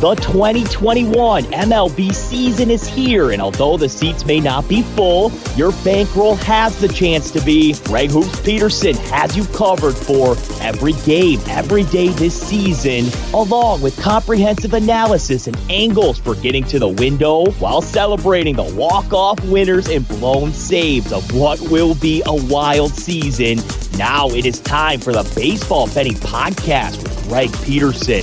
The 2021 MLB season is here, and although the seats may not be full, your bankroll has the chance to be. Greg Hoops Peterson has you covered for every game, every day this season, along with comprehensive analysis and angles for getting to the window while celebrating the walk-off winners and blown saves of what will be a wild season. Now it is time for the Baseball Betting Podcast with Greg Peterson.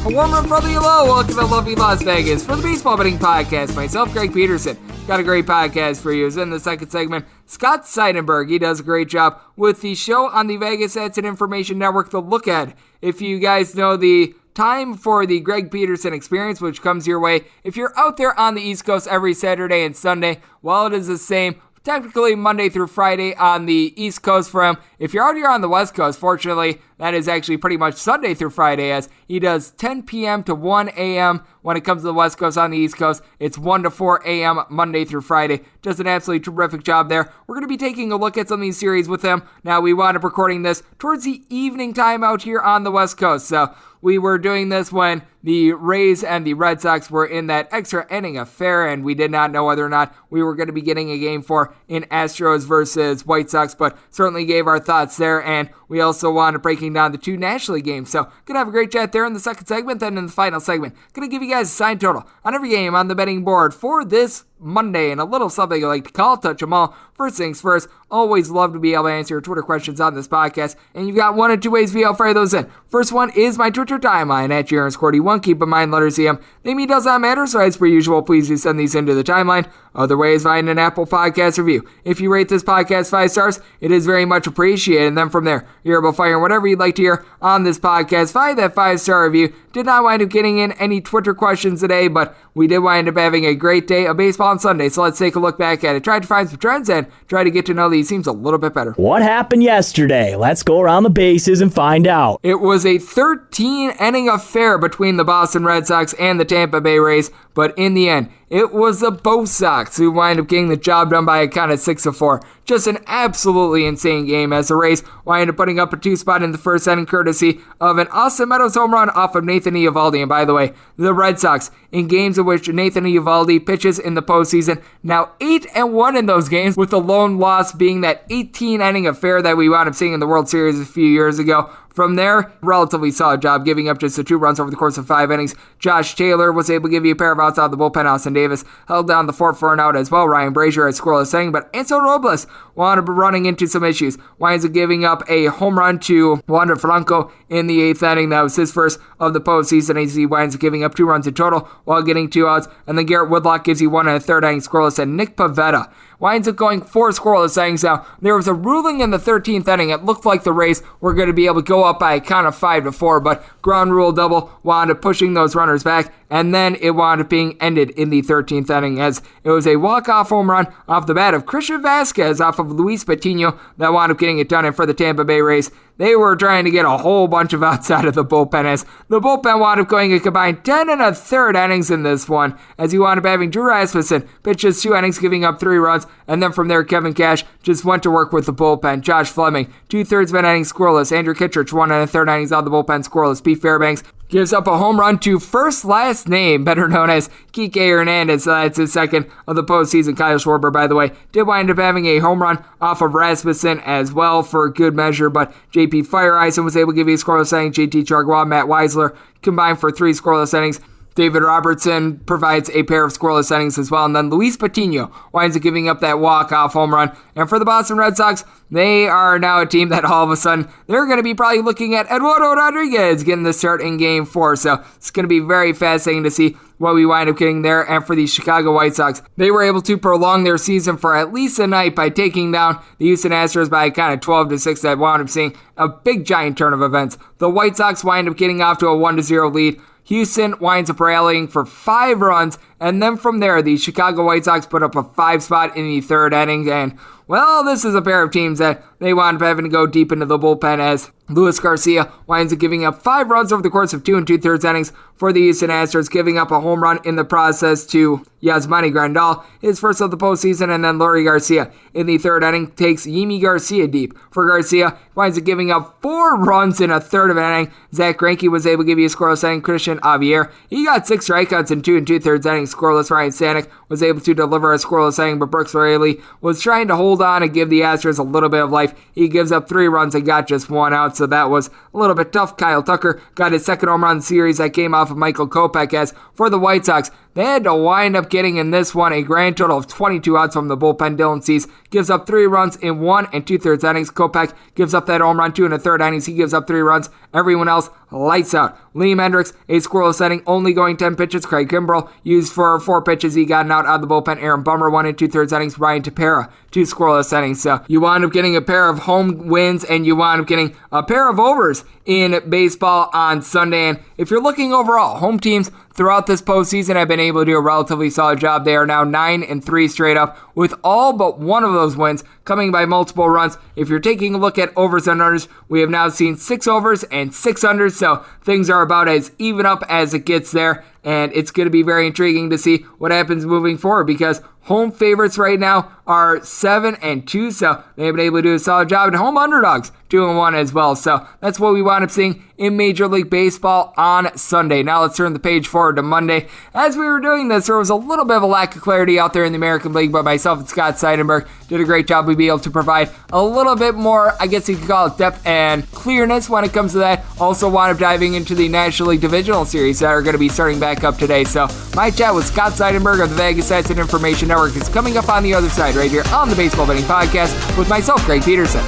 A warm and brotherly hello, welcome to lovely Las Vegas for the Baseball Betting Podcast. Myself, Greg Peterson, got a great podcast for you. As in the second segment, Scott Seidenberg, he does a great job with the show on the Vegas Stats and Information Network, The Look Ahead. If you guys know the time for the Greg Peterson experience, which comes your way if you're out there on the East Coast every Saturday and Sunday, while it is the same technically Monday through Friday on the East Coast for him. If you're out here on the West Coast, fortunately, that is actually pretty much Sunday through Friday, as he does 10 p.m. to 1 a.m. when it comes to the West Coast. On the East Coast, it's 1 to 4 a.m. Monday through Friday. Does an absolutely terrific job there. We're going to be taking a look at some of these series with him. Now, we wound up recording this towards the evening time out here on the West Coast, so we were doing this when the Rays and the Red Sox were in that extra inning affair, and we did not know whether or not we were going to be getting a game 4 in Astros versus White Sox, but certainly gave our thoughts there, and we also wound up breaking down the two National League games. So, going to have a great chat there in the second segment. Then in the final segment, going to give you guys a sign total on every game on the betting board for this Monday, and a little something I like to call touch them all. First things first, always love to be able to answer your Twitter questions on this podcast, and you've got one of two ways to be able to fire those in. First one is my Twitter timeline at JRensCordy1. Keep in mind, letters EM. Name me does not matter, so as per usual, please do send these into the timeline. Other ways, find an Apple Podcast review. If you rate this podcast 5 stars, it is very much appreciated, and then from there, you're able to fire whatever you'd like to hear on this podcast. Find that 5-star review. Did not wind up getting in any Twitter questions today, but we did wind up having a great day of baseball on Sunday, so let's take a look back at it. Tried to find some trends and try to get to know these teams a little bit better. What happened yesterday? Let's go around the bases and find out. It was a 13-inning affair between the Boston Red Sox and the Tampa Bay Rays, but in the end, it was the Bo Sox who wind up getting the job done by a count of 6-4. Just an absolutely insane game as the Rays wind up putting up a 2-spot in the first inning courtesy of an Austin Meadows home run off of Nathan Eovaldi. And by the way, the Red Sox, in games in which Nathan Eovaldi pitches in the postseason, now 8-1 in those games, with the lone loss being that 18-inning affair that we wound up seeing in the World Series a few years ago. From there, relatively solid job, giving up just the 2 runs over the course of 5 innings. Josh Taylor was able to give you a pair of outs out of the bullpen. Austin Davis held down the fort for an out as well. Ryan Brazier had scoreless inning, but Ansel Robles wound up running into some issues. Winds up giving up a home run to Wander Franco in the 8th inning. That was his first of the postseason, as he winds up giving up 2 runs in total while getting 2 outs. And then Garrett Woodlock gives you 1 in the 3rd inning scoreless, and Nick Pivetta winds up going 4 scoreless innings. Now, there was a ruling in the 13th inning. It looked like the Rays were going to be able to go up by a count of 5-4, but ground rule double wound up pushing those runners back, and then it wound up being ended in the 13th inning, as it was a walk-off home run off the bat of Christian Vasquez off of Luis Patino that wound up getting it done. And for the Tampa Bay Rays, they were trying to get a whole bunch of outs out of the bullpen, as the bullpen wound up going a combined 10 1/3 innings in this one, as he wound up having Drew Rasmussen pitch just 2 innings, giving up 3 runs, and then from there, Kevin Cash just went to work with the bullpen. Josh Fleming, 2/3 of an inning scoreless. Andrew Kittredge, 1 1/3 innings out of the bullpen scoreless. Pete Fairbanks gives up a home run to first last name, better known as Kike Hernandez. That's his second of the postseason. Kyle Schwarber, by the way, did wind up having a home run off of Rasmussen as well for good measure, but JP Fireeisen was able to give you a scoreless inning. JT Chargois, Matt Weisler combined for 3 scoreless innings. David Robertson provides a pair of scoreless innings as well. And then Luis Patino winds up giving up that walk-off home run. And for the Boston Red Sox, they are now a team that all of a sudden, they're going to be probably looking at Eduardo Rodriguez getting the start in Game 4. So it's going to be very fascinating to see what we wind up getting there. And for the Chicago White Sox, they were able to prolong their season for at least a night by taking down the Houston Astros by a kind of 12-6 that wound up seeing a big giant turn of events. The White Sox wind up getting off to a 1-0 lead. Houston winds up rallying for 5 runs And then from there, the Chicago White Sox put up a 5 spot in the third inning. And, well, this is a pair of teams that they wound up having to go deep into the bullpen as Luis Garcia winds up giving up 5 runs over the course of 2 2/3 innings for the Houston Astros, giving up a home run in the process to Yasmani Grandal, his first of the postseason, and then Leury Garcia in the third inning takes Yimi Garcia deep. For Garcia, winds up giving up 4 runs in a third of an inning. Zach Greinke was able to give you a scoreless inning. Christian Javier, he got 6 strikeouts in 2 2/3 innings scoreless. Ryan Stanek was able to deliver a scoreless inning, but Brooks Raley was trying to hold on and give the Astros a little bit of life. He gives up 3 runs and got just 1 out, so that was a little bit tough. Kyle Tucker got his second home run in the series that came off of Michael Kopech, as for the White Sox, they had to wind up getting in this one a grand total of 22 outs from the bullpen. Dylan Cease gives up 3 runs in 1 2/3 innings. Kopech gives up that home run 2 1/3 innings. He gives up 3 runs. Everyone else lights out. Liam Hendricks, a scoreless inning, only going 10 pitches. Craig Kimbrell used for 4 pitches. He got an out of the bullpen. Aaron Bummer, 1 2/3 innings. Ryan Tepera, 2 scoreless innings. So you wound up getting a pair of home wins, and you wound up getting a pair of overs in baseball on Sunday. And if you're looking overall, home teams throughout this postseason have been able to do a relatively solid job. They are now 9-3 straight up, with all but one of those wins coming by multiple runs. If you're taking a look at overs and unders, we have now seen 6 overs and 6 unders, so things are about as even up as it gets there. And it's going to be very intriguing to see what happens moving forward, because home favorites right now are 7-2, so they've been able to do a solid job, and home underdogs 2-1 as well. So that's what we wound up seeing in Major League Baseball on Sunday. Now let's turn the page forward to Monday. As we were doing this, there was a little bit of a lack of clarity out there in the American League, but myself and Scott Seidenberg did a great job. We'd be able to provide a little bit more, I guess you could call it, depth and clearness when it comes to that. Also wound up diving into the National League Divisional Series that are going to be starting back up today. So my chat with Scott Seidenberg of the Vegas Stats and Information Network is coming up on the other side right here on the Baseball Betting Podcast with myself, Greg Peterson.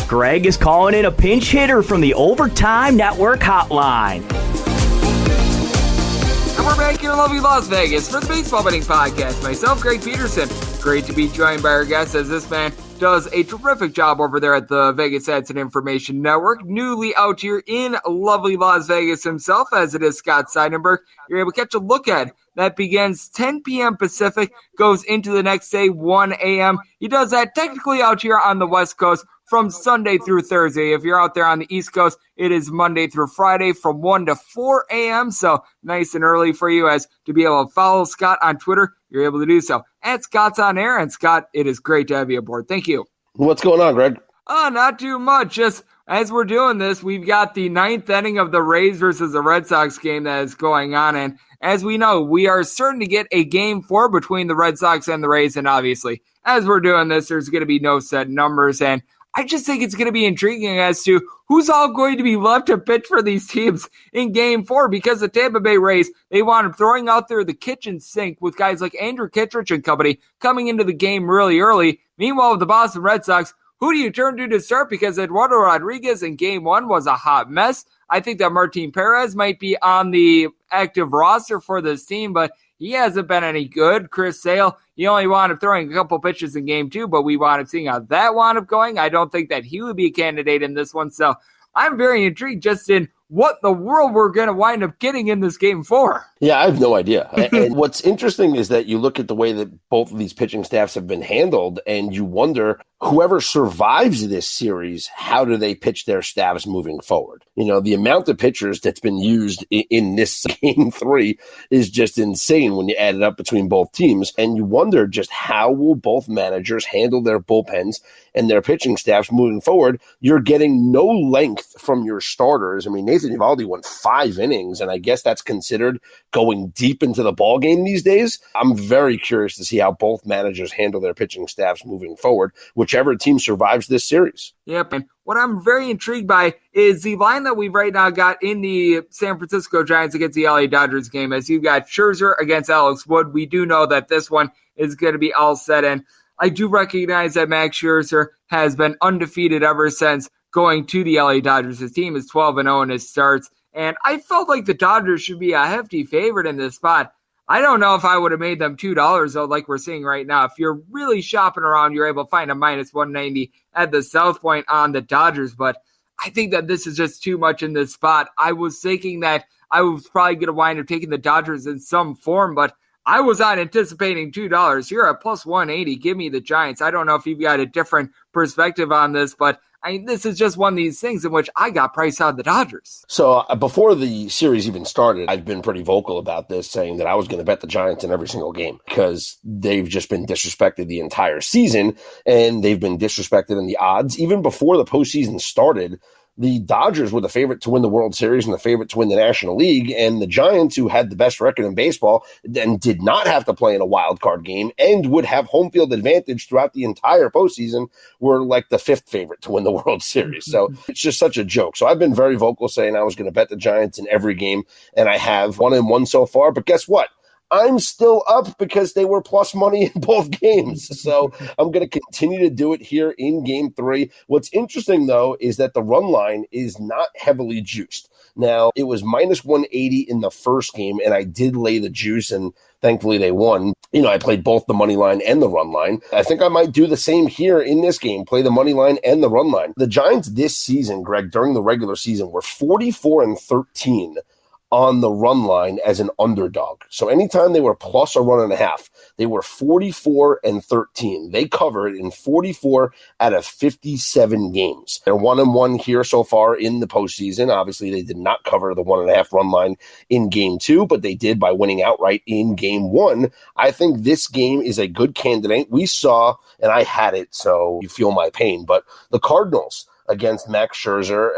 Greg is calling in a pinch hitter from the Overtime Network hotline. And we're back here in lovely Las Vegas for the Baseball Betting Podcast. Myself, Greg Peterson. Great to be joined by our guest, as this man does a terrific job over there at the Vegas Stats and Information Network. Newly out here in lovely Las Vegas himself, as it is Scott Seidenberg. You're able to catch a look at that begins 10 p.m. Pacific, goes into the next day, 1 a.m. He does that technically out here on the West Coast from Sunday through Thursday. If you're out there on the East Coast, it is Monday through Friday from 1 to 4 a.m. So nice and early for you, as to be able to follow Scott on Twitter, you're able to do so at Scott's On Air. And Scott, it is great to have you aboard. Thank you. What's going on, Greg? Not too much. Just as we're doing this, we've got the 9th inning of the Rays versus the Red Sox game that is going on. And as we know, we are starting to get a game 4 between the Red Sox and the Rays. And obviously, as we're doing this, there's going to be no set numbers. And I just think it's going to be intriguing as to who's all going to be left to pitch for these teams in Game 4, because the Tampa Bay Rays, they wound up throwing out there the kitchen sink with guys like Andrew Kittredge and company coming into the game really early. Meanwhile, with the Boston Red Sox, who do you turn to start? Because Eduardo Rodriguez in Game 1 was a hot mess. I think that Martin Perez might be on the active roster for this team, but he hasn't been any good. Chris Sale, he only wound up throwing a couple pitches in Game 2, but we wound up seeing how that wound up going. I don't think that he would be a candidate in this one, so I'm very intrigued just in what the world we're going to wind up getting in this Game 4. Yeah, I have no idea. And what's interesting is that you look at the way that both of these pitching staffs have been handled, and you wonder, whoever survives this series, how do they pitch their staffs moving forward? You know, the amount of pitchers that's been used in this Game 3 is just insane when you add it up between both teams. And you wonder just how will both managers handle their bullpens and their pitching staffs moving forward. You're getting no length from your starters. I mean, Nathan Eovaldi went 5 innings, and I guess that's considered going deep into the ball game these days. I'm very curious to see how both managers handle their pitching staffs moving forward, whichever team survives this series. Yep, and what I'm very intrigued by is the line that we've right now got in the San Francisco Giants against the LA Dodgers game. As you've got Scherzer against Alex Wood, we do know that this one is going to be all set, and I do recognize that Max Scherzer has been undefeated ever since going to the LA Dodgers. His team is 12-0 in his starts, and I felt like the Dodgers should be a hefty favorite in this spot. I don't know if I would have made them $2, though, like we're seeing right now. If you're really shopping around, you're able to find a minus 190 at the South Point on the Dodgers, but I think that this is just too much in this spot. I was thinking that I was probably going to wind up taking the Dodgers in some form, but I was not anticipating $2. You're at plus 180. Give me the Giants. I don't know if you've got a different perspective on this, but this is just one of these things in which I got priced out of the Dodgers. So before the series even started, I've been pretty vocal about this, saying that I was going to bet the Giants in every single game because they've just been disrespected the entire season, and they've been disrespected in the odds. Even before the postseason started, the Dodgers were the favorite to win the World Series and the favorite to win the National League, and the Giants, who had the best record in baseball and did not have to play in a wild card game and would have home field advantage throughout the entire postseason, were like the fifth favorite to win the World Series. So it's just such a joke. So I've been very vocal saying I was going to bet the Giants in every game, and I have 1-1 so far. But guess what? I'm still up because they were plus money in both games. So I'm going to continue to do it here in game 3. What's interesting, though, is that the run line is not heavily juiced. Now, it was minus 180 in the first game, and I did lay the juice, and thankfully they won. I played both the money line and the run line. I think I might do the same here in this game, play the money line and the run line. The Giants this season, Greg, during the regular season, were 44-13 on the run line as an underdog. So anytime they were plus a run and a half, they were 44-13. They covered in 44 out of 57 games. They're 1-1 here so far in the postseason. Obviously, they did not cover the 1.5 run line in game 2, but they did by winning outright in game 1. I think this game is a good candidate. We saw, and I had it, so you feel my pain, but the Cardinals against Max Scherzer,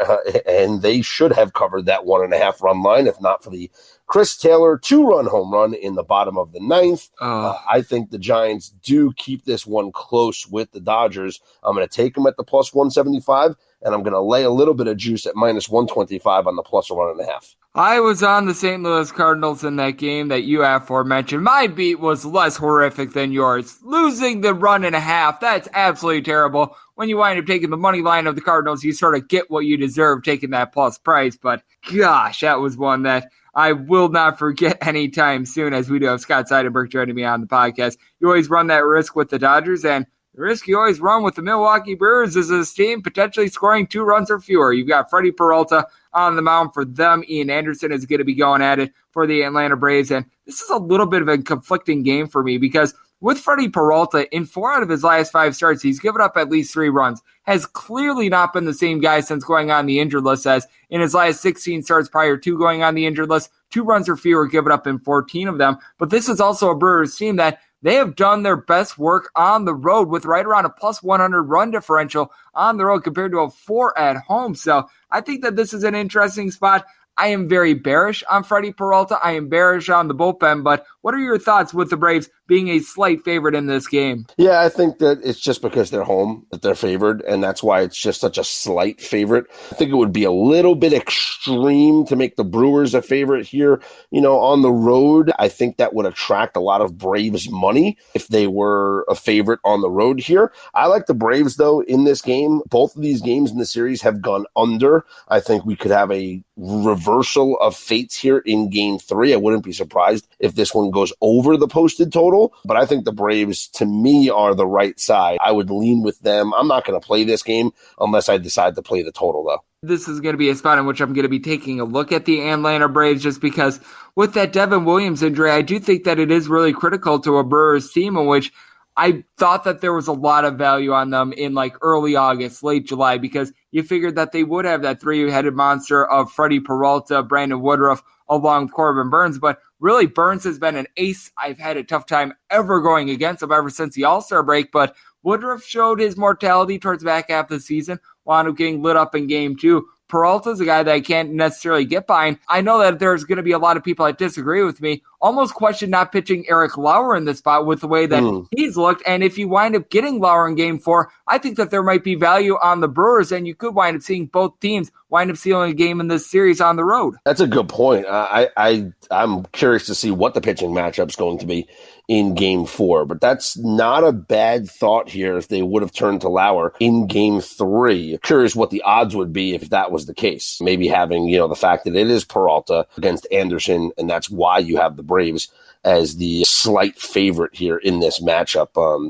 and they should have covered that 1.5 run line, if not for the Chris Taylor 2-run home run in the bottom of the 9th. I think the Giants do keep this one close with the Dodgers. I'm going to take them at the plus 175, and I'm going to lay a little bit of juice at minus 125 on the plus a 1.5. I was on the St. Louis Cardinals in that game that you aforementioned. My beat was less horrific than yours. Losing the run and a half, that's absolutely terrible. When you wind up taking the money line of the Cardinals, you sort of get what you deserve taking that plus price. But gosh, that was one that I will not forget anytime soon, as we do have Scott Seidenberg joining me on the podcast. You always run that risk with the Dodgers, and the risk you always run with the Milwaukee Brewers is this team potentially scoring 2 runs or fewer. You've got Freddie Peralta on the mound for them. Ian Anderson is going to be going at it for the Atlanta Braves. And this is a little bit of a conflicting game for me because with Freddie Peralta, in 4 out of his last 5 starts, he's given up at least 3 runs. Has clearly not been the same guy since going on the injured list as in his last 16 starts prior to going on the injured list. 2 runs or fewer given up in 14 of them. But this is also a Brewers team that they have done their best work on the road with right around a plus 100 run differential on the road compared to a 4 at home. So I think that this is an interesting spot. I am very bearish on Freddie Peralta. I am bearish on the bullpen, but what are your thoughts with the Braves being a slight favorite in this game? Yeah, I think that it's just because they're home that they're favored, and that's why it's just such a slight favorite. I think it would be a little bit extreme to make the Brewers a favorite here, on the road. I think that would attract a lot of Braves money if they were a favorite on the road here. I like the Braves, though, in this game. Both of these games in the series have gone under. I think we could have a reversal of fates here in game 3. I wouldn't be surprised if this one goes over the posted total, but I think the Braves, to me, are the right side. I would lean with them. I'm not going to play this game unless I decide to play the total, though. This is going to be a spot in which I'm going to be taking a look at the Atlanta Braves just because with that Devin Williams injury, I do think that it is really critical to a Brewers team in which I thought that there was a lot of value on them in like early August, late July, because you figured that they would have that 3-headed monster of Freddie Peralta, Brandon Woodruff, along with Corbin Burns. But really, Burns has been an ace I've had a tough time ever going against him ever since the All-Star break. But Woodruff showed his mortality towards the back half of the season, wound up getting lit up in game 2. Peralta's a guy that I can't necessarily get behind. I know that there's going to be a lot of people that disagree with me. Almost question not pitching Eric Lauer in this spot with the way that he's looked. And if you wind up getting Lauer in game 4, I think that there might be value on the Brewers, and you could wind up seeing both teams wind up sealing a game in this series on the road. That's a good point. I'm curious to see what the pitching matchup is going to be in game 4, but that's not a bad thought here if they would have turned to Lauer in game 3. Curious what the odds would be if that was the case. Maybe having, the fact that it is Peralta against Anderson, and that's why you have the Braves as the slight favorite here in this matchup,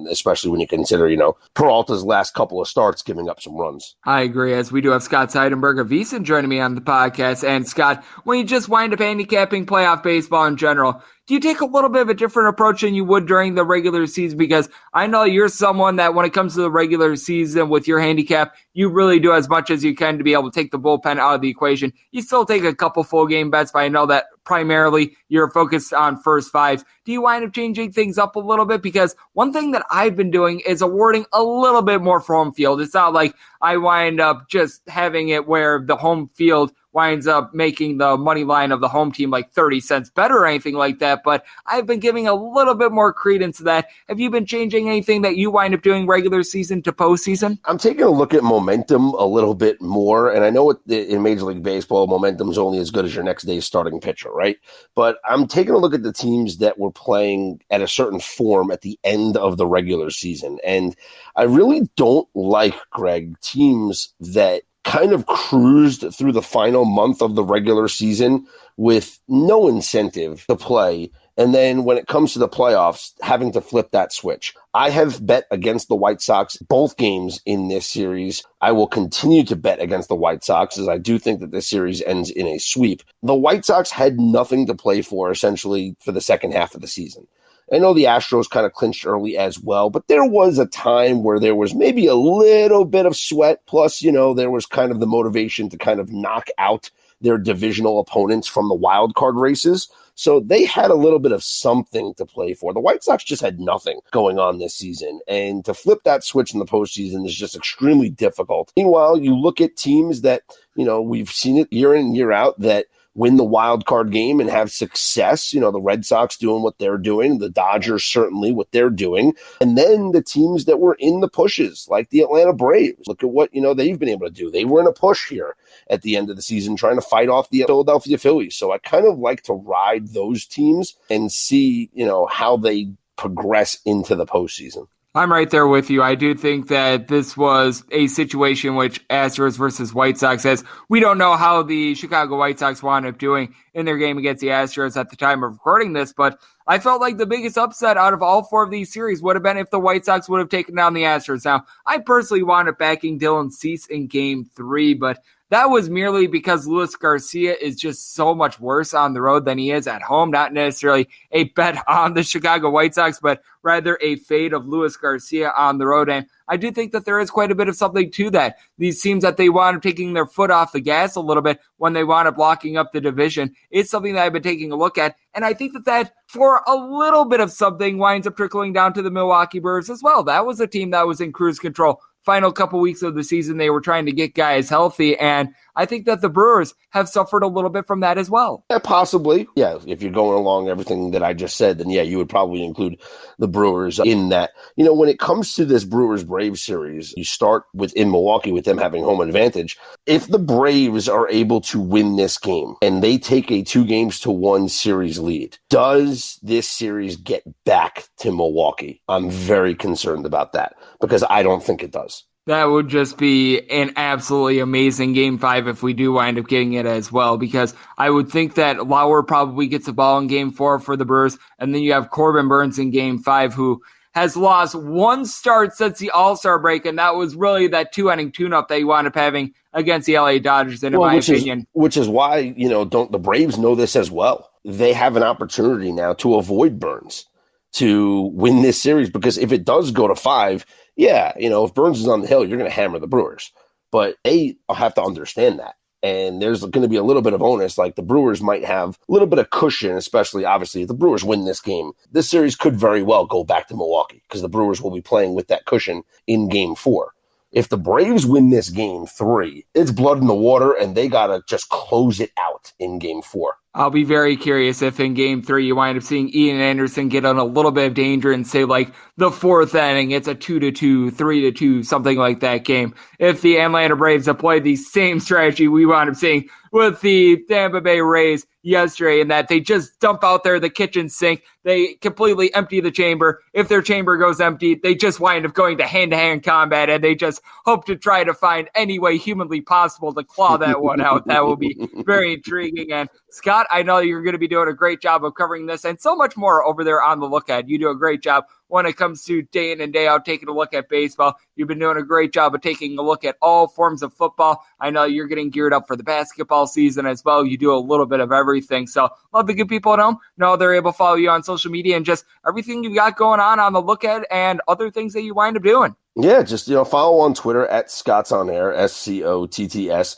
especially when you consider, Peralta's last couple of starts giving up some runs. I agree, as we do have Scott Seidenberg of VSiN joining me on the podcast. And Scott, when you just wind up handicapping playoff baseball in general, do you take a little bit of a different approach than you would during the regular season? Because I know you're someone that when it comes to the regular season with your handicap, you really do as much as you can to be able to take the bullpen out of the equation. You still take a couple full game bets, but I know that primarily you're focused on first fives. Do you wind up changing things up a little bit? Because one thing that I've been doing is awarding a little bit more for home field. It's not like I wind up just having it where the home field winds up making the money line of the home team like 30 cents better or anything like that, but I've been giving a little bit more credence to that. Have you been changing anything that you wind up doing regular season to postseason? I'm taking a look at momentum a little bit more, and I know in Major League Baseball, momentum is only as good as your next day's starting pitcher, right? But I'm taking a look at the teams that were playing at a certain form at the end of the regular season, and I really don't like, Greg, teams that kind of cruised through the final month of the regular season with no incentive to play. And then when it comes to the playoffs, having to flip that switch. I have bet against the White Sox both games in this series. I will continue to bet against the White Sox as I do think that this series ends in a sweep. The White Sox had nothing to play for essentially for the second half of the season. I know the Astros kind of clinched early as well, but there was a time where there was maybe a little bit of sweat. Plus, there was kind of the motivation to kind of knock out their divisional opponents from the wild card races. So they had a little bit of something to play for. The White Sox just had nothing going on this season. And to flip that switch in the postseason is just extremely difficult. Meanwhile, you look at teams that, we've seen it year in and year out that win the wild card game and have success. The Red Sox doing what they're doing, the Dodgers certainly what they're doing. And then the teams that were in the pushes, like the Atlanta Braves. Look at what, they've been able to do. They were in a push here at the end of the season trying to fight off the Philadelphia Phillies. So I kind of like to ride those teams and see, how they progress into the postseason. I'm right there with you. I do think that this was a situation which Astros versus White Sox, as we don't know how the Chicago White Sox wound up doing in their game against the Astros at the time of recording this, but I felt like the biggest upset out of all four of these series would have been if the White Sox would have taken down the Astros. Now, I personally wound up backing Dylan Cease in Game 3, but that was merely because Luis Garcia is just so much worse on the road than he is at home. Not necessarily a bet on the Chicago White Sox, but rather a fade of Luis Garcia on the road. And I do think that there is quite a bit of something to that. These teams that they wound up taking their foot off the gas a little bit when they wound up locking up the division is something that I've been taking a look at. And I think that for a little bit of something winds up trickling down to the Milwaukee Brewers as well. That was a team that was in cruise control. Final couple weeks of the season, they were trying to get guys healthy, and I think that the Brewers have suffered a little bit from that as well. Yeah, possibly. Yeah, if you're going along everything that I just said, then yeah, you would probably include the Brewers in that. When it comes to this Brewers-Braves series, you start in Milwaukee with them having home advantage. If the Braves are able to win this game and they take a 2-1 series lead, does this series get back to Milwaukee? I'm very concerned about that because I don't think it does. That would just be an absolutely amazing Game 5 if we do wind up getting it as well, because I would think that Lauer probably gets the ball in Game 4 for the Brewers, and then you have Corbin Burns in Game 5, who has lost one start since the All-Star break, and that was really that 2-inning tune-up that you wound up having against the LA Dodgers, in my opinion. Which is why, don't the Braves know this as well? They have an opportunity now to avoid Burns to win this series, because if it does go to 5, yeah, if Burns is on the hill, you're going to hammer the Brewers. But they have to understand that. And there's going to be a little bit of onus, like the Brewers might have a little bit of cushion, especially, obviously, if the Brewers win this game. This series could very well go back to Milwaukee because the Brewers will be playing with that cushion in Game 4. If the Braves win this Game 3, it's blood in the water, and they got to just close it out in Game 4. I'll be very curious if in Game 3 you wind up seeing Ian Anderson get on a little bit of danger and say, like, the 4th inning, it's a 2-2, 3-2, something like that game. If the Atlanta Braves have played the same strategy we wound up seeing with the Tampa Bay Rays yesterday, in that they just dump out there the kitchen sink, they completely empty the chamber. If their chamber goes empty, they just wind up going to hand-to-hand combat, and they just hope to try to find any way humanly possible to claw that one out. That will be very intriguing. And Scott, I know you're going to be doing a great job of covering this and so much more over there on The Look Ahead. You do a great job when it comes to day in and day out taking a look at baseball. You've been doing a great job of taking a look at all forms of football. I know you're getting geared up for the basketball season as well. You do a little bit of everything. So love the good people at home. Know they're able to follow you on social media and just everything you've got going on The Look Ahead and other things that you wind up doing. Yeah, just, follow on Twitter at Scott's On Air, SCOTTSONAIR.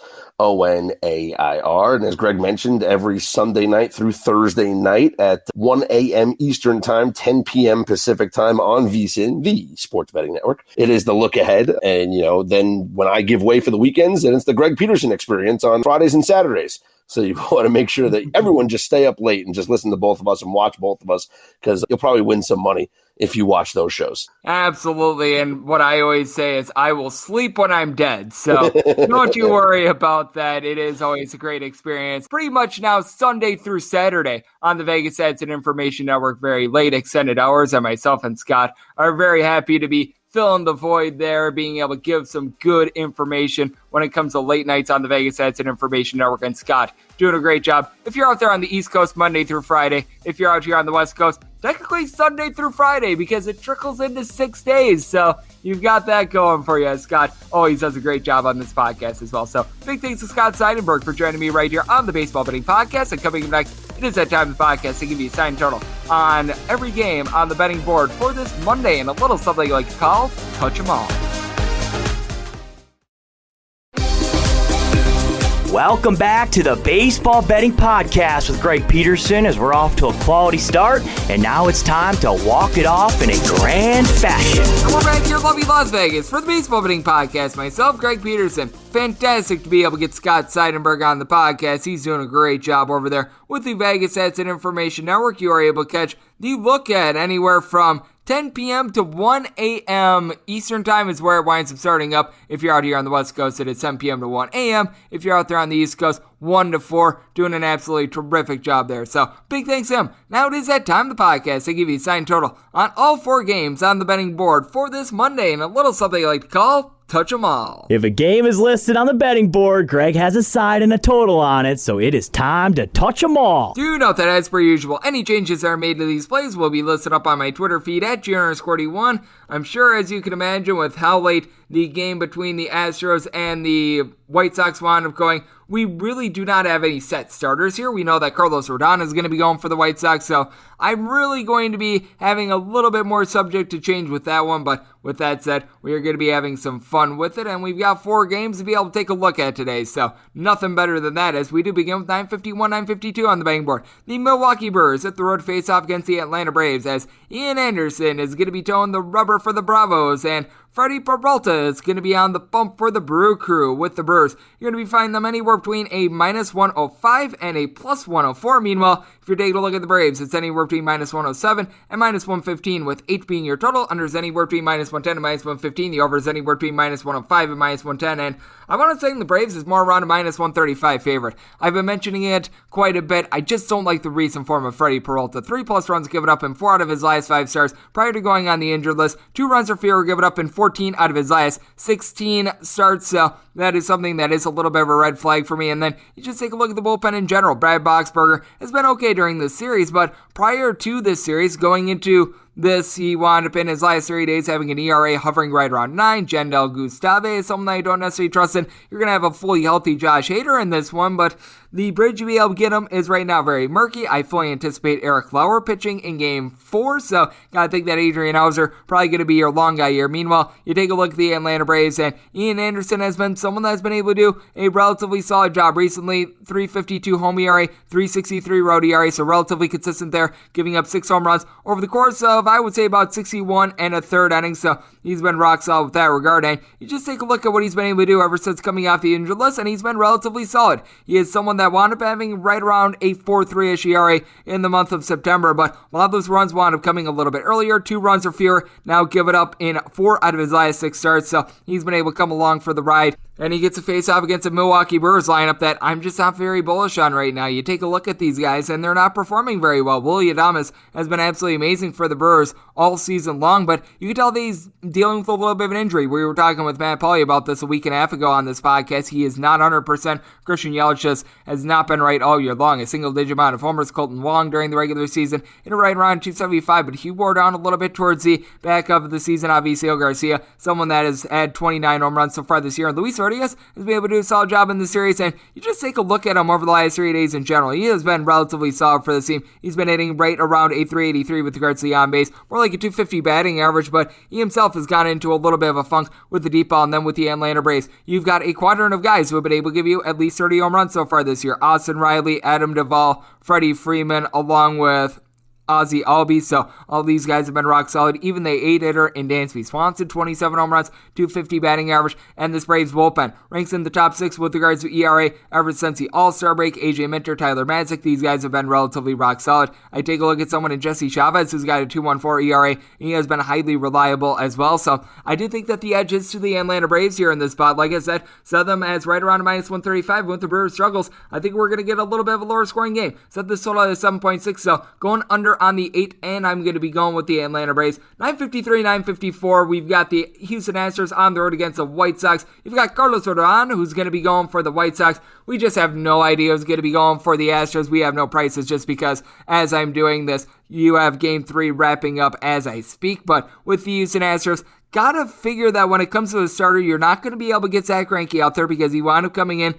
And as Greg mentioned, every Sunday night through Thursday night at 1 a.m. Eastern Time, 10 p.m. Pacific Time on VSiN, the Sports Betting Network. It is The Look Ahead. And, then when I give way for the weekends, then it's the Greg Peterson Experience on Fridays and Saturdays. So you want to make sure that everyone just stay up late and just listen to both of us and watch both of us, because you'll probably win some money if you watch those shows. Absolutely. And what I always say is I will sleep when I'm dead. So don't you worry about that. It is always a great experience. Pretty much now Sunday through Saturday on the Vegas Ads and Information Network, very late extended hours. And myself and Scott are very happy to be filling the void there, being able to give some good information when it comes to late nights on the Vegas Ads and Information Network. And Scott, doing a great job. If you're out there on the East Coast, Monday through Friday. If you're out here on the West Coast, technically Sunday through Friday, because it trickles into 6 days. So you've got that going for you. Scott always does a great job on this podcast as well. So big thanks to Scott Seidenberg for joining me right here on the Baseball Betting Podcast. And coming up next, it is that time of the podcast to give you a sign total on every game on the betting board for this Monday, and a little something you like to call Touch 'em All. Welcome back to the Baseball Betting Podcast with Greg Peterson, as we're off to a quality start, and now it's time to walk it off in a grand fashion. And we're back here in lovely Las Vegas for the Baseball Betting Podcast. Myself, Greg Peterson. Fantastic to be able to get Scott Seidenberg on the podcast. He's doing a great job over there with the Vegas Ads and Information Network. You are able to catch the Look Ahead anywhere from 10 p.m. to 1 a.m. Eastern Time is where it winds up starting up. If you're out here on the West Coast, it is 10 p.m. to 1 a.m. If you're out there on the East Coast, 1 to 4, doing an absolutely terrific job there. So, big thanks to him. Now it is that time of the podcast to give you a sign total on all 4 games on the betting board for this Monday, and a little something I like to call Touch 'em All. If a game is listed on the betting board, Greg has a side and a total on it, so it is time to touch 'em all. Do note that, as per usual, any changes that are made to these plays will be listed up on my Twitter feed at G_D1. I'm sure, as you can imagine, with how late the game between the Astros and the White Sox wound up going, we really do not have any set starters here. We know that Carlos Rodon is going to be going for the White Sox, so I'm really going to be having a little bit more subject to change with that one. But with that said, we are going to be having some fun with it, and we've got 4 games to be able to take a look at today. So nothing better than that, as we do begin with 9:51, 9:52 on the betting board. The Milwaukee Brewers hit the road face-off against the Atlanta Braves, as Ian Anderson is going to be towing the rubber for the Bravos, and Freddie Peralta is going to be on the bump for the Brew Crew with the Brewers. You're going to be finding them anywhere between a -105 and a +104. Meanwhile, if you're taking a look at the Braves, it's anywhere between -107 and -115, with 8 being your total. Unders anywhere between -110 and -115. The over is anywhere between -105 and -110. And I want to say the Braves is more around a -135 favorite. I've been mentioning it quite a bit. I just don't like the recent form of Freddie Peralta. 3+ runs given up in 4 out of his last 5 starts prior to going on the injured list. 2 runs or fewer given up in 14 out of his last 16 starts. So that is something that is a little bit of a red flag for me. And then you just take a look at the bullpen in general. Brad Boxberger has been okay during this series, but prior to this series, going into this, he wound up in his last 3 days having an ERA hovering right around 9. Jandel Gustave is someone that I don't necessarily trust in. You're going to have a fully healthy Josh Hader in this one, but the bridge to be able to get him is right now very murky. I fully anticipate Eric Lauer pitching in Game 4, so gotta think that Adrian Hauser probably going to be your long guy here. Meanwhile, you take a look at the Atlanta Braves, and Ian Anderson has been someone that's been able to do a relatively solid job recently. 3.52 home ERA, 3.63 road ERA, so relatively consistent there, giving up 6 home runs over the course of, I would say, about 61 and a third innings, so he's been rock solid with that regard. And you just take a look at what he's been able to do ever since coming off the injured list, and he's been relatively solid. He is someone that wound up having right around a 4.3-ish ERA in the month of September, but a lot of those runs wound up coming a little bit earlier. 2 runs or fewer now give it up in 4 out of his last 6 starts, so he's been able to come along for the ride. And he gets a face-off against a Milwaukee Brewers lineup that I'm just not very bullish on right now. You take a look at these guys, and they're not performing very well. Willy Adames has been absolutely amazing for the Brewers all season long, but you can tell that he's dealing with a little bit of an injury. We were talking with Matt Pauly about this a week and a half ago on this podcast. He is not 100%. Christian Yelich just has not been right all year long. A single-digit amount of homers. Colton Wong during the regular season hit right around 275, but he wore down a little bit towards the back of the season. Obviously, Garcia, someone that has had 29 home runs so far this year. And Luis Rodriguez has been able to do a solid job in the series. And you just take a look at him over the last 3 days in general. He has been relatively solid for the team. He's been hitting right around a 383 with regards to the on-base, more like a 250 batting average, but he himself has gone into a little bit of a funk with the deep ball. And then with the Atlanta Braves, you've got a quadrant of guys who have been able to give you at least 30 home runs so far this year. Austin Riley, Adam Duvall, Freddie Freeman, along with Ozzie Albies. So all these guys have been rock solid. Even the 8-hitter in Dansby Swanson, 27 home runs, 250 batting average, and this Braves bullpen ranks in the top 6 with regards to ERA ever since the All-Star break. AJ Minter, Tyler Madzik, these guys have been relatively rock solid. I take a look at someone in Jesse Chavez, who's got a 2.14 ERA, and he has been highly reliable as well. So I do think that the edge is to the Atlanta Braves here in this spot. Like I said, set them as right around a -135. With the Brewers struggles, I think we're going to get a little bit of a lower scoring game. Set this total at 7.6, so going under on the 8, and I'm going to be going with the Atlanta Braves. 953, 954. We've got the Houston Astros on the road against the White Sox. You've got Carlos Rodon, who's going to be going for the White Sox. We just have no idea who's going to be going for the Astros. We have no prices just because as I'm doing this, you have Game 3 wrapping up as I speak. But with the Houston Astros, gotta figure that when it comes to the starter, you're not going to be able to get Zach Greinke out there because he wound up coming in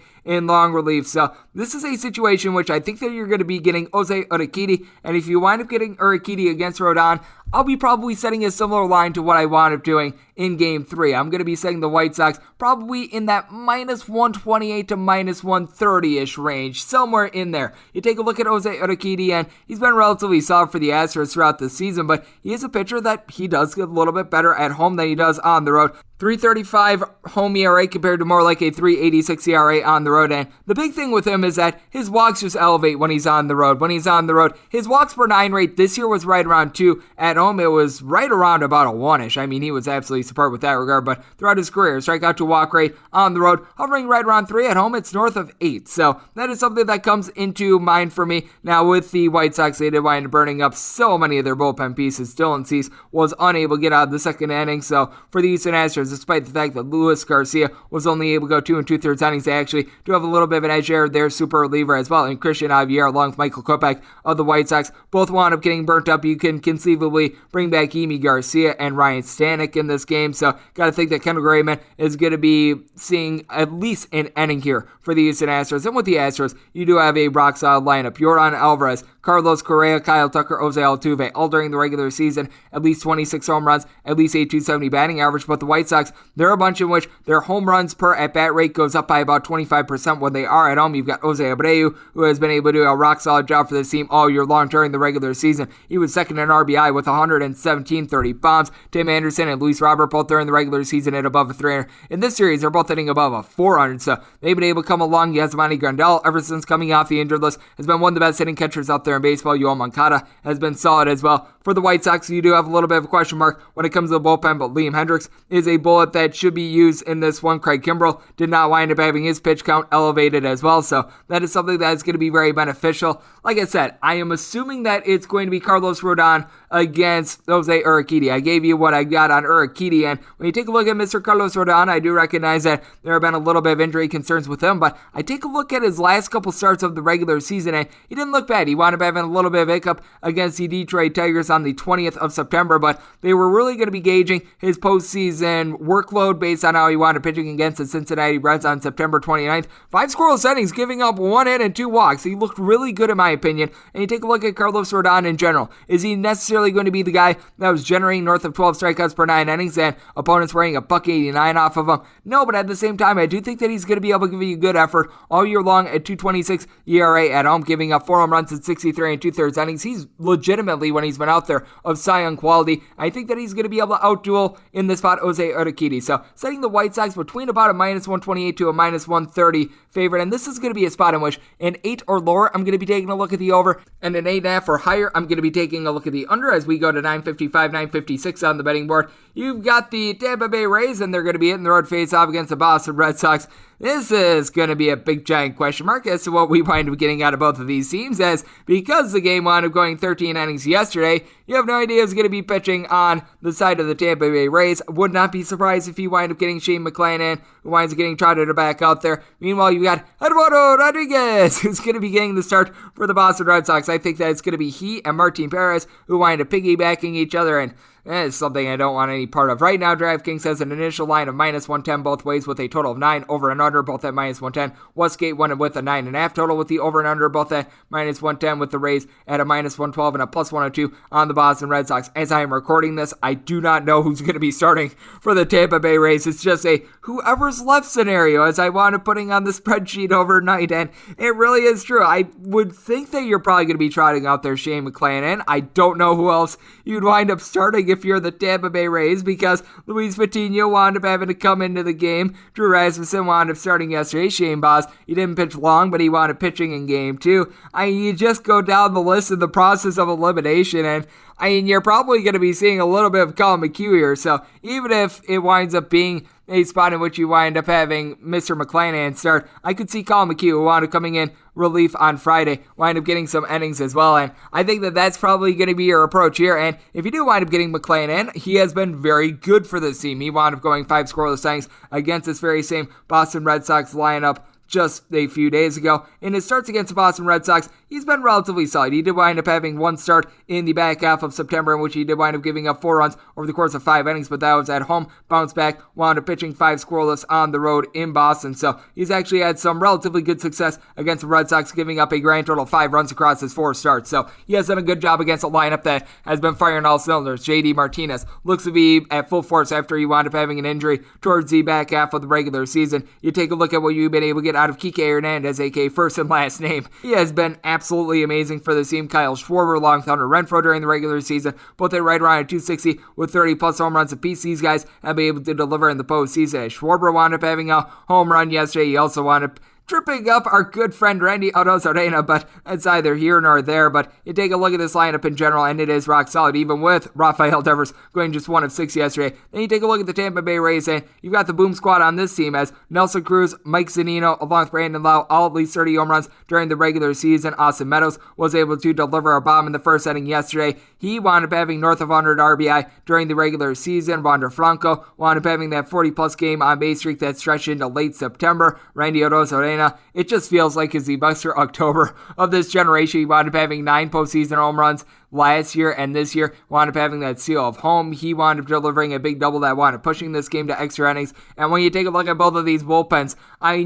long relief. So this is a situation which I think that you're going to be getting Jose Urquidy, and if you wind up getting Urquidy against Rodon, I'll be probably setting a similar line to what I wound up doing in Game 3. I'm going to be setting the White Sox probably in that -128 to -130-ish range, somewhere in there. You take a look at Jose Urquidy, and he's been relatively solid for the Astros throughout the season, but he is a pitcher that he does get a little bit better at home than he does on the road. 3.35 home ERA compared to more like a 3.86 ERA on the road. And the big thing with him is that his walks just elevate when he's on the road. When he's on the road, his walks per 9 rate this year was right around 2. At home, it was right around about a 1-ish. I mean, he was absolutely superb with that regard. But throughout his career, strikeout to walk rate on the road, hovering right around 3. At home, it's north of 8. So that is something that comes into mind for me. Now, with the White Sox, they did wind up burning up so many of their bullpen pieces. Dylan Cease was unable to get out of the second inning. So for the Houston Astros, despite the fact that Luis Garcia was only able to go 2 2/3 innings, they actually do have a little bit of an edge there. Their super reliever as well, and Christian Javier along with Michael Kopech of the White Sox both wound up getting burnt up. You can conceivably bring back Yimi Garcia and Ryan Stanek in this game, so got to think that Kendall Graveman is going to be seeing at least an inning here for the Houston Astros. And with the Astros, you do have a rock solid lineup. Yordan Alvarez, Carlos Correa, Kyle Tucker, Jose Altuve, all during the regular season, at least 26 home runs, at least a 270 batting average. But the White Sox, there are a bunch in which their home runs per at-bat rate goes up by about 25% when they are at home. You've got Jose Abreu, who has been able to do a rock-solid job for this team all year long during the regular season. He was second in RBI with 117 30 bombs. Tim Anderson and Luis Robert both during the regular season at above a 300. In this series, they're both hitting above a 400, so they've been able to come along. Yasmani Grandal, ever since coming off the injured list, has been one of the best hitting catchers out there in baseball. Yoel Moncada has been solid as well. For the White Sox, you do have a little bit of a question mark when it comes to the bullpen, but Liam Hendricks is a bullet that should be used in this one. Craig Kimbrell did not wind up having his pitch count elevated as well, so that is something that is going to be very beneficial. Like I said, I am assuming that it's going to be Carlos Rodon against Jose Urquidy. I gave you what I got on Urquidy, and when you take a look at Mr. Carlos Rodon, I do recognize that there have been a little bit of injury concerns with him, but I take a look at his last couple starts of the regular season, and he didn't look bad. He wound up having a little bit of hiccup against the Detroit Tigers on the 20th of September, but they were really going to be gauging his postseason workload based on how he wound up pitching against the Cincinnati Reds on September 29th. 5 scoreless innings, giving up 1 hit and 2 walks. He looked really good in my opinion, and you take a look at Carlos Rodon in general. Is he necessarily going to be the guy that was generating north of 12 strikeouts per 9 innings and opponents wearing a $1.89 off of him? No, but at the same time, I do think that he's going to be able to give you a good effort all year long at 2.26 ERA at home, giving up 4 home runs in 63 2/3 innings. He's legitimately, when he's been out there, of Cy Young quality. I think that he's going to be able to outduel in this spot Jose Urquidy. So setting the White Sox between about a -128 to a -130 favorite, and this is going to be a spot in which an 8 or lower, I'm going to be taking a look at the over, and an 8.5 or higher, I'm going to be taking a look at the under as we go to 955, 956 on the betting board. You've got the Tampa Bay Rays, and they're going to be hitting the road face-off against the Boston Red Sox. this is going to be a big giant question mark as to what we wind up getting out of both of these teams, as because the game wound up going 13 innings yesterday, you have no idea who's going to be pitching on the side of the Tampa Bay Rays. Would not be surprised if you wind up getting Shane McClanahan, who winds up getting trotted back out there. Meanwhile, you got Eduardo Rodriguez, who's going to be getting the start for the Boston Red Sox. I think that it's going to be he and Martin Perez who wind up piggybacking each other, and it's something I don't want any part of. Right now, DraftKings has an initial line of -110 both ways with a total of 9 over and under, both at -110. Westgate won with a 9.5 total with the over and under, both at -110 with the Rays at a -112 and a +102 on the Boston Red Sox. As I am recording this, I do not know who's going to be starting for the Tampa Bay Rays. It's just a whoever's left scenario as I wound up putting on the spreadsheet overnight, and it really is true. I would think that you're probably going to be trotting out there Shane McClanahan. I don't know who else you'd wind up starting if you're the Tampa Bay Rays, because Luis Patino wound up having to come into the game. Drew Rasmussen wound up starting yesterday. Shane Baz, he didn't pitch long, but he wound up pitching in game 2. You just go down the list of the process of elimination, and you're probably going to be seeing a little bit of Colin McHugh here. So even if it winds up being a spot in which you wind up having Mr. McClanahan start, I could see Colin McHugh, who wound up coming in relief on Friday, wind up getting some innings as well. And I think that that's probably going to be your approach here. And if you do wind up getting McClanahan, he has been very good for this team. He wound up going 5 scoreless innings against this very same Boston Red Sox lineup just a few days ago. In his starts against the Boston Red Sox, he's been relatively solid. He did wind up having one start in the back half of September in which he did wind up giving up 4 runs over the course of 5 innings, but that was at home. Bounced back, wound up pitching 5 scoreless on the road in Boston. So he's actually had some relatively good success against the Red Sox, giving up a grand total of 5 runs across his 4 starts. So he has done a good job against a lineup that has been firing all cylinders. JD Martinez looks to be at full force after he wound up having an injury towards the back half of the regular season. You take a look at what you've been able to get out of Kike Hernandez, aka first and last name. He has been absolutely amazing for the team. Kyle Schwarber, along with Hunter Renfroe during the regular season, both at right around 260 with 30 plus home runs apiece. These guys have been able to deliver in the postseason. Schwarber wound up having a home run yesterday. He also wound up tripping up our good friend Randy Arozarena, but that's either here nor there. But you take a look at this lineup in general, and it is rock solid, even with Rafael Devers going just 1 of 6 yesterday. Then you take a look at the Tampa Bay Rays, and you've got the boom squad on this team as Nelson Cruz, Mike Zunino, along with Brandon Lau, all at least 30 home runs during the regular season. Austin Meadows was able to deliver a bomb in the first inning yesterday. He wound up having north of 100 RBI during the regular season. Wander Franco wound up having that 40-plus game on base streak that stretched into late September. Randy Arozarena, it just feels like it's the Buster October of this generation. He wound up having 9 postseason home runs last year, and this year wound up having that seal of home. He wound up delivering a big double that wound up pushing this game to extra innings. And when you take a look at both of these bullpens,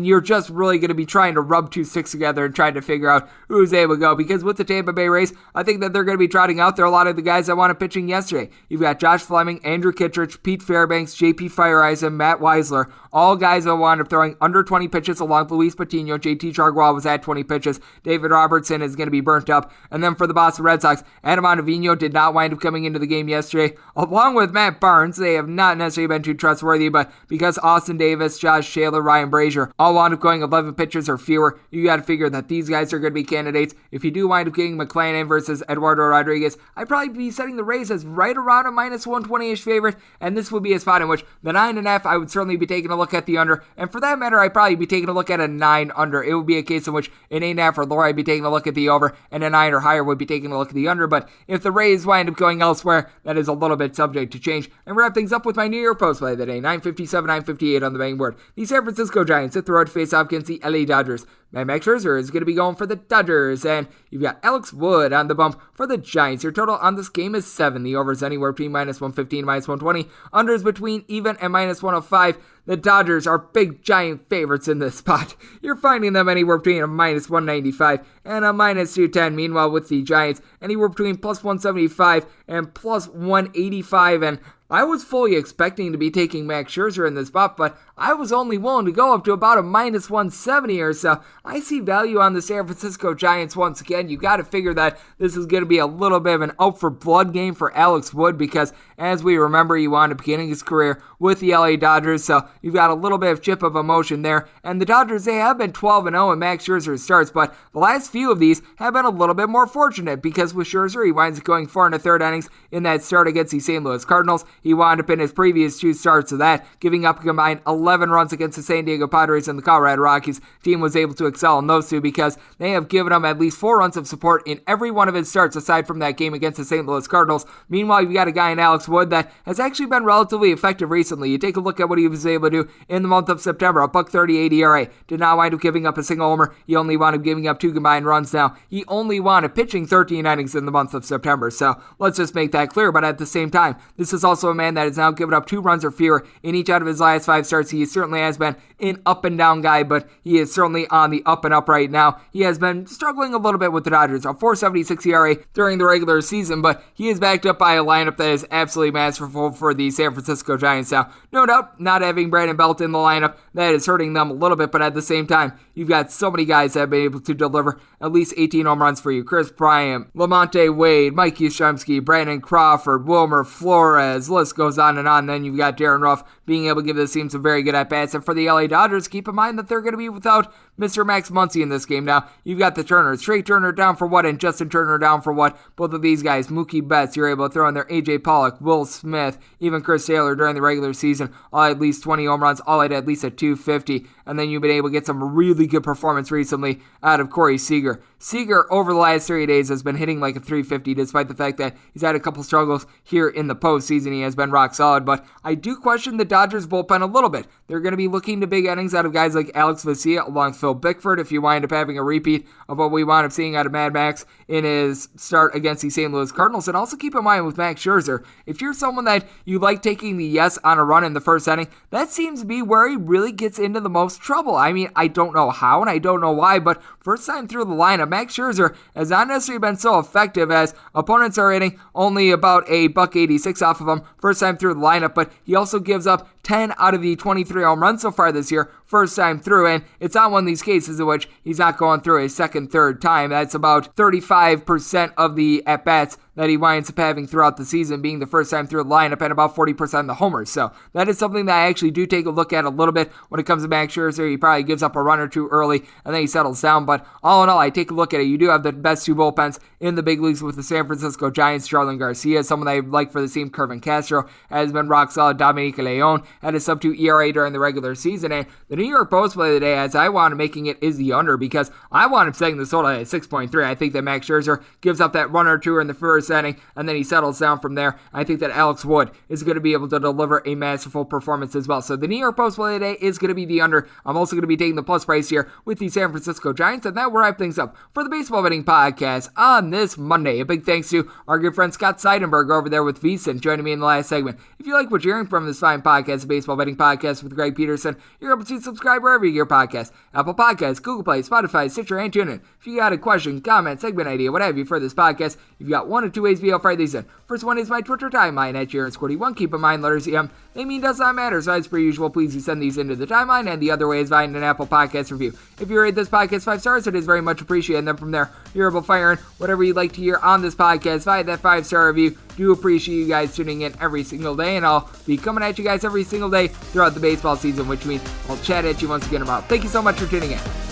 you're just really going to be trying to rub 2 sticks together and trying to figure out who's able to go. Because with the Tampa Bay Rays, I think that they're going to be trotting out there a lot of the guys that wound up pitching yesterday. You've got Josh Fleming, Andrew Kittredge, Pete Fairbanks, JP Fireeisen, Matt Weisler, all guys that wound up throwing under 20 pitches along with Luis Patino. JT Chargois was at 20 pitches. David Robertson is going to be burnt up. And then for the Boston Red Sox, Adam Ottavino did not wind up coming into the game yesterday. Along with Matt Barnes, they have not necessarily been too trustworthy, but because Austin Davis, Josh Shaler, Ryan Brazier all wound up going 11 pitches or fewer, you got to figure that these guys are going to be candidates. If you do wind up getting McClanahan versus Eduardo Rodriguez, I'd probably be setting the Rays as right around a -120-ish favorite, and this would be a spot in which the 9.5, I would certainly be taking a look at the under, and for that matter, I'd probably be taking a look at a 9 under. It would be a case in which an 8.5 or lower, I'd be taking a look at the over, and a 9 or higher would be taking a look at the under. But if the Rays wind up going elsewhere, that is a little bit subject to change. And wrap things up with my New Year post play of the day, 9:57, 9:58 on the betting board. The San Francisco Giants hit the road to face off against the LA Dodgers. Max Scherzer is going to be going for the Dodgers, and you've got Alex Wood on the bump for the Giants. Your total on this game is 7. The over is anywhere between -115 and -120. Unders between even and -105. The Dodgers are big giant favorites in this spot. You're finding them anywhere between a -195 and a -210. Meanwhile, with the Giants, anywhere between +175 and +185. And I was fully expecting to be taking Max Scherzer in this spot, but I was only willing to go up to about a -170 or so. I see value on the San Francisco Giants once again. You got to figure that this is going to be a little bit of an out for blood game for Alex Wood, because as we remember, he wound up beginning his career with the LA Dodgers, so you've got a little bit of chip of emotion there. And the Dodgers, they have been 12-0 in Max Scherzer starts, but the last few of these have been a little bit more fortunate, because with Scherzer, he winds up going 4 1/3 innings in that start against the St. Louis Cardinals. he wound up in his previous 2 starts of that, giving up a combined 11 runs against the San Diego Padres and the Colorado Rockies. Team was able to excel in those two because they have given him at least 4 runs of support in every one of his starts aside from that game against the St. Louis Cardinals. Meanwhile, you've got a guy in Alex Wood that has actually been relatively effective recently. You take a look at what he was able to do in the month of September, a .38 ERA. Did not wind up giving up a single homer. He only wound up giving up 2 combined runs now. He only wound up pitching 13 innings in the month of September, so let's just make that clear. But at the same time, this is also a man that has now given up 2 runs or fewer in each out of his last 5 starts. He certainly has been an up and down guy, but he is certainly on the up and up right now. He has been struggling a little bit with the Dodgers, a .476 ERA during the regular season, but he is backed up by a lineup that is absolutely masterful for the San Francisco Giants now. No doubt, not having Brandon Belt in the lineup, that is hurting them a little bit, but at the same time, you've got so many guys that have been able to deliver at least 18 home runs for you. Chris Bryant, Lamonte Wade, Mike Yastrzemski, Brandon Crawford, Wilmer Flores, list goes on and on. Then you've got Darren Ruff being able to give this team some very good at-bats. And for the LA Dodgers, keep in mind that they're going to be without Mr. Max Muncy in this game. Now, you've got the Turners. Trey Turner down for what and Justin Turner down for what? Both of these guys, Mookie Betts, you're able to throw in there AJ Pollock, Will Smith, even Chris Taylor during the regular season, all at least 20 home runs, all at least a 250. And then you've been able to get some really good performance recently out of Corey Seager. Seager, over the last 3 days, has been hitting like a 350, despite the fact that he's had a couple struggles here in the postseason. He has been rock solid, but I do question the Dodgers bullpen a little bit. They're going to be looking to big innings out of guys like Alex Vesia along Phil Bickford if you wind up having a repeat of what we wound up seeing out of Mad Max in his start against the St. Louis Cardinals. And also keep in mind with Max Scherzer, if you're someone that you like taking the yes on a run in the first inning, that seems to be where he really gets into the most trouble. I mean, I don't know how and I don't know why, but first time through the lineup, Max Scherzer has not necessarily been so effective as opponents are hitting only about a .86 off of him first time through the lineup, but he also gives up 10 out of the 23 home runs so far this year, first time through, and it's not one of these cases in which he's not going through a second, third time. That's about 35% of the at-bats that he winds up having throughout the season being the first time through the lineup, and about 40% of the homers. So that is something that I actually do take a look at a little bit when it comes to Max Scherzer. He probably gives up a run or two early, and then he settles down. But all in all, I take a look at it. You do have the best 2 bullpens in the big leagues with the San Francisco Giants. Jarlin Garcia, someone that I like for the team. Kervin Castro has been rock solid. Dominique Leon had a sub-2 ERA during the regular season. And the New York Post play of the day, as I wanted making it, is the under, because I want him setting the total at 6.3. I think that Max Scherzer gives up that run or two in the first inning, and then he settles down from there. I think that Alex Wood is going to be able to deliver a masterful performance as well. So the New York Post play of the day is going to be the under. I'm also going to be taking the plus price here with the San Francisco Giants, and that will wrap things up for the Baseball Betting Podcast on this Monday. A big thanks to our good friend Scott Seidenberg over there with VSiN joining me in the last segment. If you like what you're hearing from this fine podcast, the Baseball Betting Podcast with Greg Peterson, you're able to subscribe wherever you get your podcast. Apple Podcasts, Google Play, Spotify, Stitcher, and TuneIn. If you got a question, comment, segment idea, what have you for this podcast, you've got 1 of 2 ways to be able to find these in. First one is my Twitter timeline at JarenSquirty1. Keep in mind, letters EM, they mean does not matter. So as per usual, please you send these into the timeline, and the other way is via an Apple Podcast review. If you rate this podcast 5 stars, it is very much appreciated. And then from there, you're able to fire in whatever you'd like to hear on this podcast via that 5-star review. Do appreciate you guys tuning in every single day, and I'll be coming at you guys every single day throughout the baseball season, which means I'll chat at you once again tomorrow. Thank you so much for tuning in.